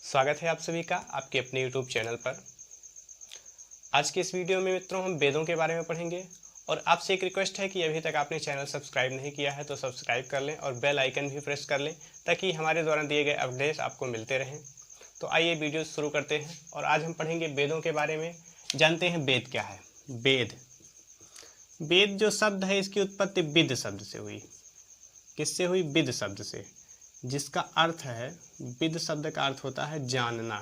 स्वागत है आप सभी का आपके अपने YouTube चैनल पर। आज के इस वीडियो में मित्रों हम वेदों के बारे में पढ़ेंगे और आपसे एक रिक्वेस्ट है कि अभी तक आपने चैनल सब्सक्राइब नहीं किया है तो सब्सक्राइब कर लें और बेल आइकन भी प्रेस कर लें ताकि हमारे द्वारा दिए गए अपडेट्स आपको मिलते रहें। तो आइए वीडियो शुरू करते हैं और आज हम पढ़ेंगे वेदों के बारे में। जानते हैं वेद क्या है। वेद जो शब्द है इसकी उत्पत्ति विद शब्द से हुई। किससे हुई? विद शब्द से, जिसका अर्थ है, विद शब्द का अर्थ होता है जानना।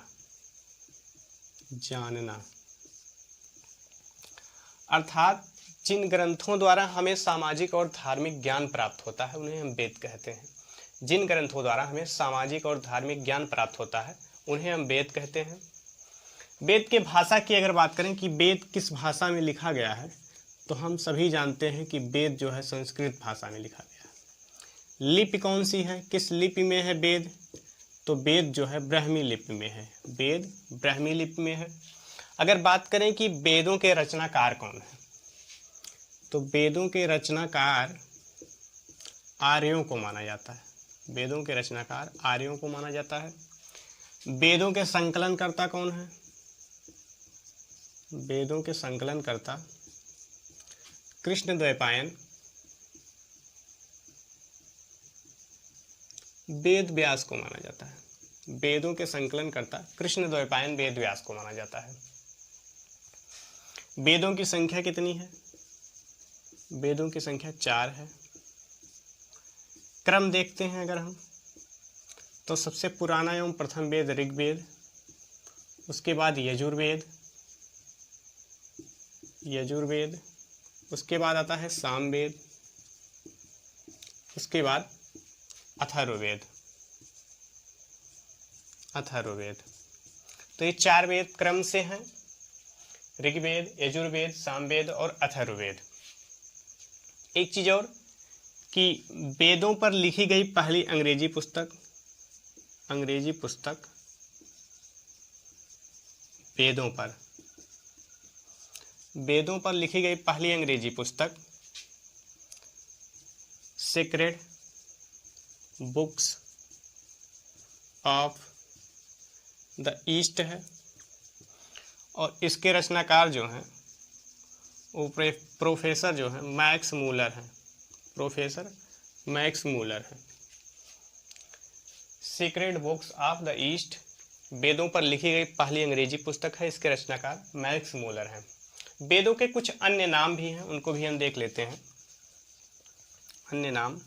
अर्थात जिन ग्रंथों द्वारा हमें सामाजिक और धार्मिक ज्ञान प्राप्त होता है उन्हें हम वेद कहते हैं। जिन ग्रंथों द्वारा हमें सामाजिक और धार्मिक ज्ञान प्राप्त होता है उन्हें हम वेद कहते हैं। वेद के भाषा की अगर बात करें कि वेद किस भाषा में लिखा गया है, तो हम सभी जानते हैं कि वेद जो है संस्कृत भाषा में लिखा गया है। लिपि कौन सी है? किस लिपि में है वेद? तो वेद जो है ब्राह्मी लिपि में है। वेद ब्राह्मी लिपि में है। अगर बात करें कि वेदों के रचनाकार कौन है, तो वेदों के रचनाकार आर्यों को माना जाता है। वेदों के रचनाकार आर्यों को माना जाता है। वेदों के संकलनकर्ता कौन है? वेदों के संकलनकर्ता कृष्णद्वैपायन वेद व्यास को माना जाता है। वेदों के संकलनकर्ता कृष्णद्वैपायन वेद व्यास को माना जाता है। वेदों की संख्या कितनी है? वेदों की संख्या 4 है। क्रम देखते हैं अगर हम, तो सबसे पुराना एवं प्रथम वेद ऋग्वेद, उसके बाद यजुर्वेद, उसके बाद आता है सामवेद, उसके बाद अथर्ववेद। तो ये 4 वेद क्रम से हैं, ऋग्वेद, यजुर्वेद, सामवेद और अथर्ववेद। एक चीज और कि वेदों पर लिखी गई पहली अंग्रेजी पुस्तक वेदों पर लिखी गई पहली अंग्रेजी पुस्तक sacred books of the east है और इसके रचनाकार जो हैं वो प्रोफेसर जो है मैक्स मूलर हैं। प्रोफेसर मैक्स मूलर हैं। Secret books of the east वेदों पर लिखी गई पहली अंग्रेजी पुस्तक है। इसके रचनाकार मैक्स मूलर हैं। वेदों के कुछ अन्य नाम भी हैं, उनको भी हम देख लेते हैं। अन्य नाम,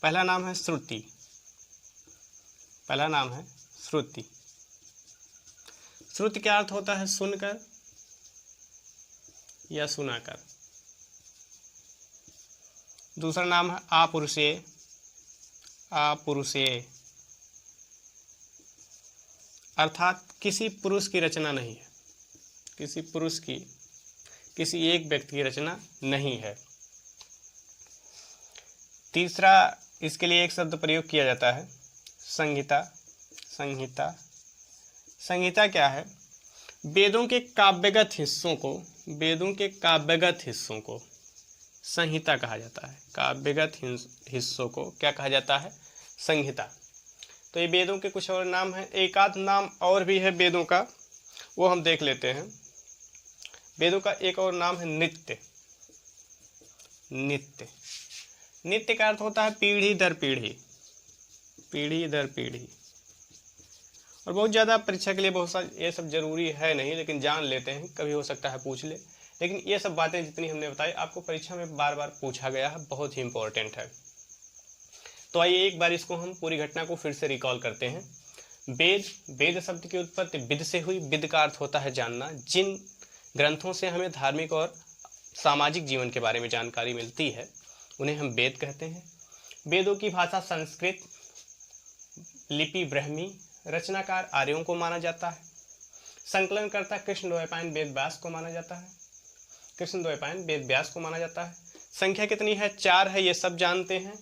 पहला नाम है श्रुति। श्रुति का अर्थ होता है सुनकर या सुनाकर। दूसरा नाम है आपुरुषेय। अर्थात किसी पुरुष की रचना नहीं है, किसी एक व्यक्ति की रचना नहीं है। तीसरा, इसके लिए एक शब्द प्रयोग किया जाता है संहिता। संहिता क्या है? वेदों के काव्यगत हिस्सों को संहिता कहा जाता है। काव्यगत हिस्सों को क्या कहा जाता है? संहिता। तो ये वेदों के कुछ और नाम हैं। एक आध नाम और भी है वेदों का, वो हम देख लेते हैं। वेदों का एक और नाम है नित्य। नित्य का अर्थ होता है पीढ़ी दर पीढ़ी। और बहुत ज़्यादा परीक्षा के लिए बहुत सारा ये सब जरूरी है नहीं, लेकिन जान लेते हैं, कभी हो सकता है पूछ ले। लेकिन ये सब बातें जितनी हमने बताई आपको परीक्षा में बार बार पूछा गया है, बहुत ही इंपॉर्टेंट है। तो आइए एक बार इसको हम पूरी घटना को फिर से रिकॉल करते हैं। वेद शब्द की उत्पत्ति विद से हुई। विद का अर्थ होता है जानना। जिन ग्रंथों से हमें धार्मिक और सामाजिक जीवन के बारे में जानकारी मिलती है उन्हें हम वेद कहते हैं। वेदों की भाषा संस्कृत, लिपि ब्राह्मी, रचनाकार आर्यों को माना जाता है। संकलनकर्ता कृष्णद्वैपायन वेद व्यास को माना जाता है। संख्या कितनी है? 4 है, ये सब जानते हैं,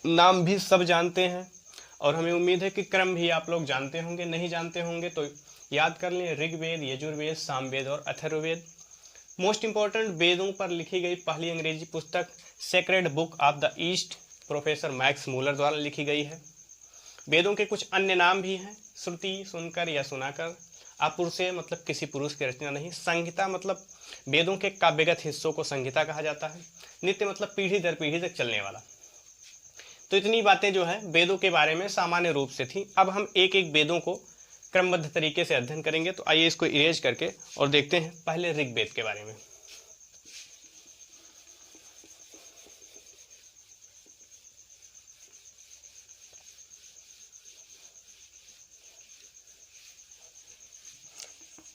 नाम भी सब जानते हैं और हमें उम्मीद है कि क्रम भी आप लोग जानते होंगे। नहीं जानते होंगे तो याद कर लें, ऋग्वेद, यजुर्वेद, सामवेद और अथर्ववेद। मोस्ट इंपॉर्टेंट, वेदों पर लिखी गई पहली अंग्रेजी पुस्तक sacred book of the east professor Max Muller द्वारा लिखी गई है। वेदों के कुछ अन्य नाम भी हैं। श्रुति सुनकर या सुनाकर, अपुरुषे मतलब किसी पुरुष की रचना नहीं, संहिता मतलब वेदों के काव्यगत हिस्सों को संहिता कहा जाता है, नित्य मतलब पीढ़ी दर पीढ़ी तक चलने वाला। तो इतनी बातें जो है वेदों के बारे में सामान्य रूप से थी। अब हम एक एक वेदों को क्रमबद्ध तरीके से अध्ययन करेंगे। तो आइए इसको इरेज करके और देखते हैं पहले ऋग्वेद के बारे में।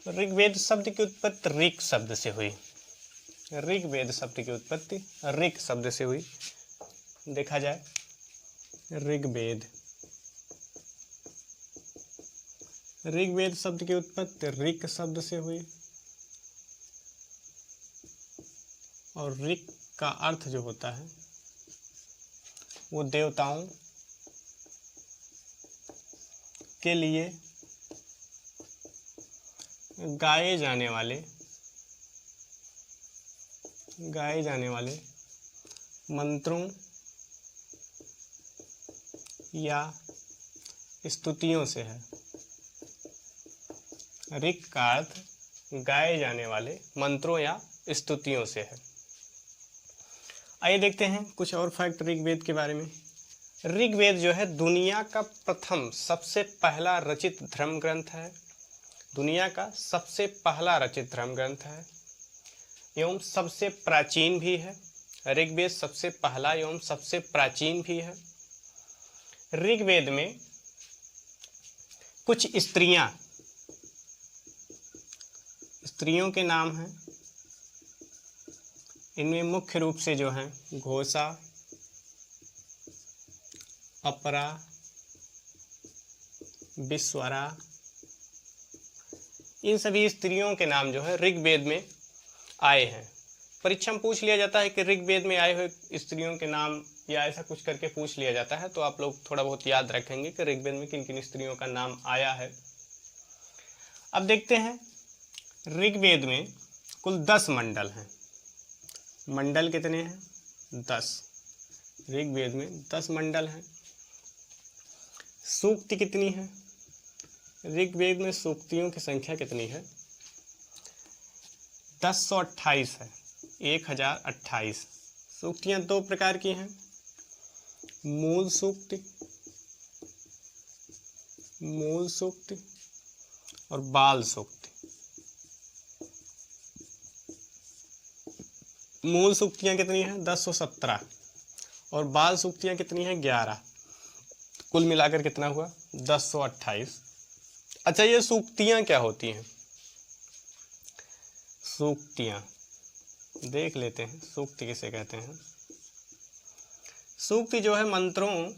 ऋग्वेद शब्द की उत्पत्ति ऋक शब्द से हुई। ऋग्वेद शब्द की उत्पत्ति ऋक शब्द से हुई। देखा जाए ऋग्वेद, ऋग्वेद शब्द की उत्पत्ति ऋक शब्द से हुई और ऋक का अर्थ जो होता है वो देवताओं के लिए गाए जाने वाले मंत्रों या स्तुतियों से है। ऋक का अर्थ गाए जाने वाले मंत्रों या स्तुतियों से है। आइए देखते हैं कुछ और फैक्ट ऋग्वेद के बारे में। ऋग्वेद जो है दुनिया का प्रथम सबसे पहला रचित धर्म ग्रंथ है। दुनिया का सबसे पहला रचित धर्म ग्रंथ है एवं सबसे प्राचीन भी है। ऋग्वेद सबसे पहला एवं सबसे प्राचीन भी है। ऋग्वेद में कुछ स्त्रियों के नाम हैं। इनमें मुख्य रूप से जो हैं घोषा, अपरा, विश्वरा, इन सभी स्त्रियों के नाम जो है ऋग्वेद में आए हैं। परीक्षा में पूछ लिया जाता है कि ऋग्वेद में आए हुए स्त्रियों के नाम या ऐसा कुछ करके पूछ लिया जाता है, तो आप लोग थोड़ा बहुत याद रखेंगे कि ऋग्वेद में किन किन स्त्रियों का नाम आया है। अब देखते हैं ऋग्वेद में कुल 10 मंडल हैं। मंडल कितने हैं? 10। ऋग्वेद में 10 मंडल हैं। सूक्ति कितनी है? ऋग्वेद में सूक्तियों की संख्या कितनी है? 1028 है। 1028 सूक्तियां 2 प्रकार की हैं, मूल सूक्ति और बाल सूक्ति। मूल सूक्तियां कितनी हैं? 1017 और बाल सूक्तियां कितनी हैं? 11। कुल मिलाकर कितना हुआ? 1028। अच्छा, ये सूक्तियां क्या होती हैं? सूक्तियां देख लेते हैं, सूक्ति किसे कहते हैं। सूक्ति जो है मंत्रों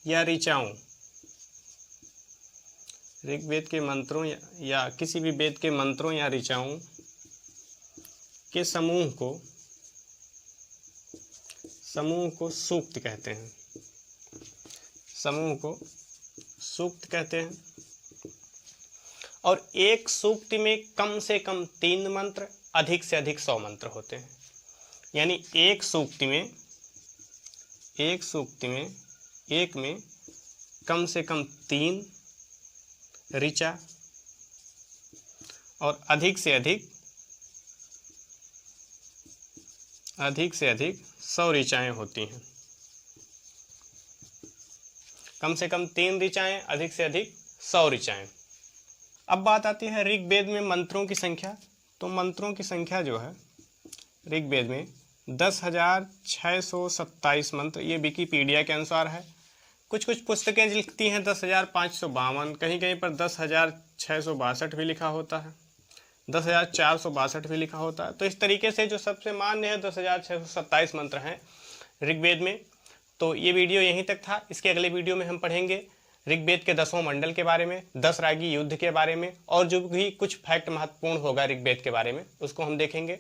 या ऋचाओं, ऋग्वेद के मंत्रों या किसी भी वेद के मंत्रों या ऋचाओं के समूह को सूक्त कहते हैं। समूह को सूक्त कहते हैं। और एक सूक्ति में कम से कम 3 मंत्र, अधिक से अधिक 100 मंत्र होते हैं। यानी एक सूक्ति में कम से कम 3 ऋचा और अधिक से अधिक 100 ऋचाएं होती हैं। कम से कम 3 ऋचाएं, अधिक से अधिक 100 ऋचाएं। अब बात आती है ऋग्वेद में मंत्रों की संख्या। तो मंत्रों की संख्या जो है ऋग्वेद में 10,627 मंत्र, ये विकिपीडिया के अनुसार है। कुछ पुस्तकें लिखती हैं 10,552, कहीं कहीं पर 10,662 भी लिखा होता है, 10,462 भी लिखा होता है। तो इस तरीके से जो सबसे मान्य है 10,627 मंत्र हैं ऋग्वेद में। तो ये वीडियो यहीं तक था। इसके अगले वीडियो में हम पढ़ेंगे ऋग्वेद के 10वें मंडल के बारे में, 10 रागी युद्ध के बारे में, और जो भी कुछ फैक्ट महत्वपूर्ण होगा ऋग्वेद के बारे में उसको हम देखेंगे।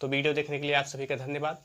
तो वीडियो देखने के लिए आप सभी का धन्यवाद।